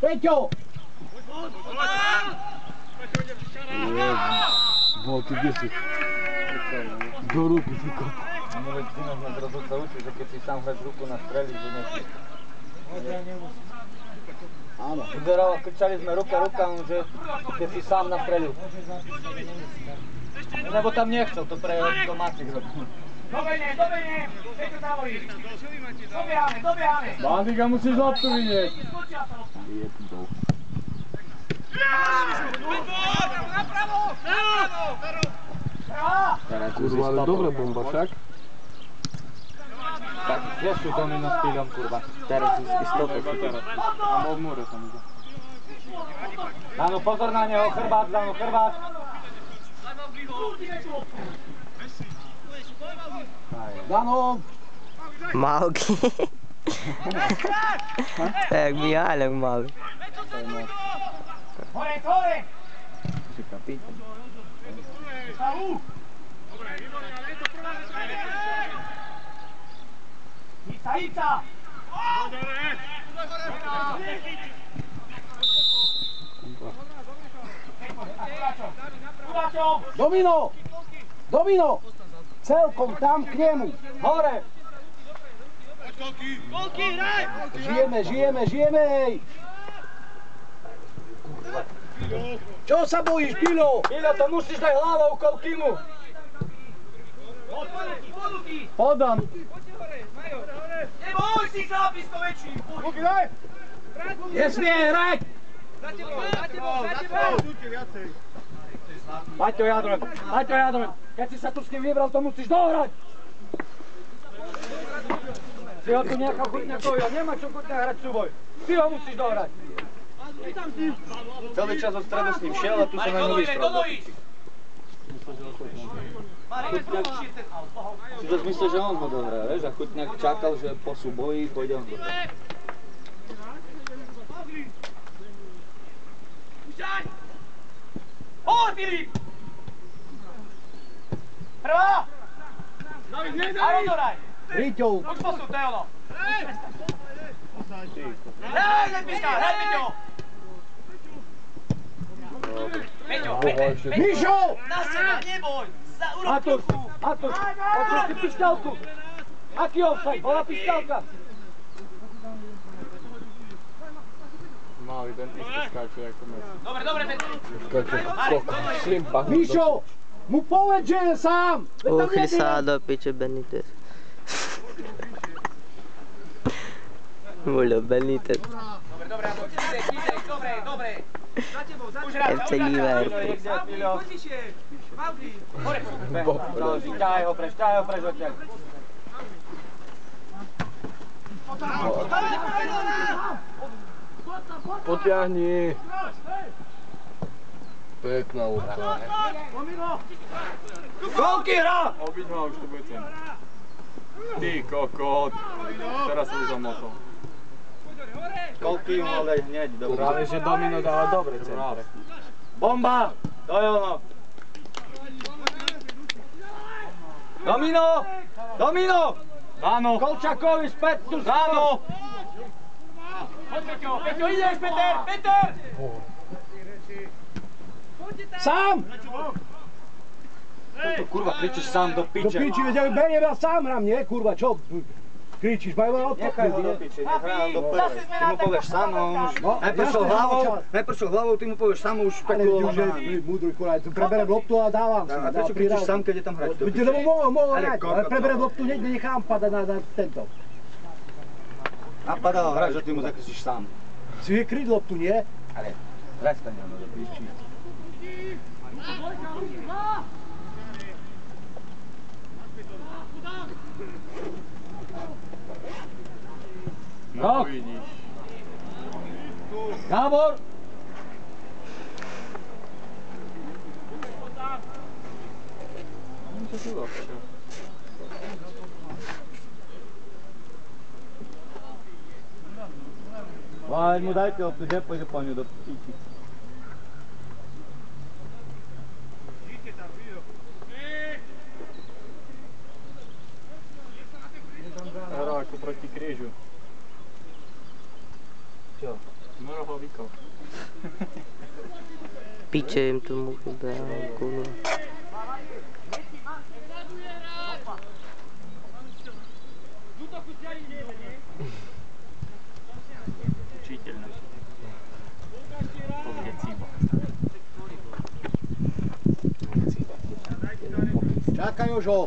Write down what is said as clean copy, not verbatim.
Peťo! No, ty kde si? Do ruky si kop. No veď ty nás rozhodca učí, že keď si sám hráš ruku na streli, že nechci. Áno. Vyzeral, kričali sme ruka, že keď si sám nastrelil. Lebo tam nechcel, to pre domácich robil. Dobehnem, Peťo závodí. Dobiehame. Bandika, musíš loptu vidieť. Kurva, ale dobrá bomba, však? Tak, vieš tu domino s píľom, kurva. Teraz istotu si teraz. Tam od múru tam ide. Dano, pozor na neho, chrbát, Dano, chrbát. Dano! Mauki. Jak Mihalek mały. Hore! Si kapitán. Ica! Domino! Celkom tam k nemu! Hore! Žijeme! Čo sa bojíš, Pilo? Pilo, to musíš dať hlavou Kolkimu. Podam. Neboj si zápisko väčší! Ruky daj! Nesmie hrať! Za tebou! Paťo Jadron! Keď si sa tu s tým vybral, to musíš dohrať! Si ho tu nejaká chutňa kojo, nemá čo chutňa hrať súboj. Ty ho musíš dohrať. Celý čas od stredu s ním šiel a tu sa na ňu vystrel. Si to myslel, že on ho dohrá, vieš? A Chutňák čakal, že po súboji pôjde on dohrať. Hovor, Filip! Prvá! Aro doraj! Riťou! Už posúd, to je ono! Hraj, Lepíška, hraj, Peťo! Peťo, Peťo! Mišo! Na seba, neboj! Urob Artur, trochu! počuj si pišťalku! Aký offside? Bola pišťalka? Malý, ten isto skáče ako Messi. Dobre, Peťo! Skáče koka. Šlimpa. Mišo! Mu povedz, že je sám! Uchli sa do piče Benitez. Bolo Benitez. Dobre, Kizek, dobre! Za tebou! FC Liverpool. Poď vyššie! Mauki! Hore! Ťahaj ho preč odtiaľ. Potiahni. Pekná lopta. Kolky hra! Obiť ma, už to bude ten. Ty kokot. Teraz sa už zamotol. Kolky mu ale hneď, dobre. Práve, že Domino dáva dobre centre. Bomba! To je ono. Domino! Áno. Kolčakovi späť tu Áno. Poď, Peťo, ideš, Peter! Sám! To kurva kričíš sám do Do piče. piči, veď ja beriem, ja sám hrám, nie? Kurva, čo? Kričíš, majú ma Nechaj ho do odpoknúť, nie? piče, nech hrá do piče. Ty mu povieš sám a on už... No, Najprv šol hlavou, ty mu povieš sám a už Ale špekuloval už na je nami. múdry, kurva, preberem loptu a dávam si. A prečo kričíš sám, keď je tam hrať do piče? Lebo mohol Ale hrať, kokot. ale preberem loptu, nechám padať na tento. Napadal hráč, že ty mu zakričíš sám. Si je kryť loptu, nie? Ale prestaň ho do piči. No vidíš. Gábor! To tu lepšie. Váď mu dajte loptu, že pôjde po ňu do piči. Hra ako proti krížu. Morohoviko. Piče jim tomu chybá, kurva. Učiteľ náš. Povede Cibo. Čakaj už ho.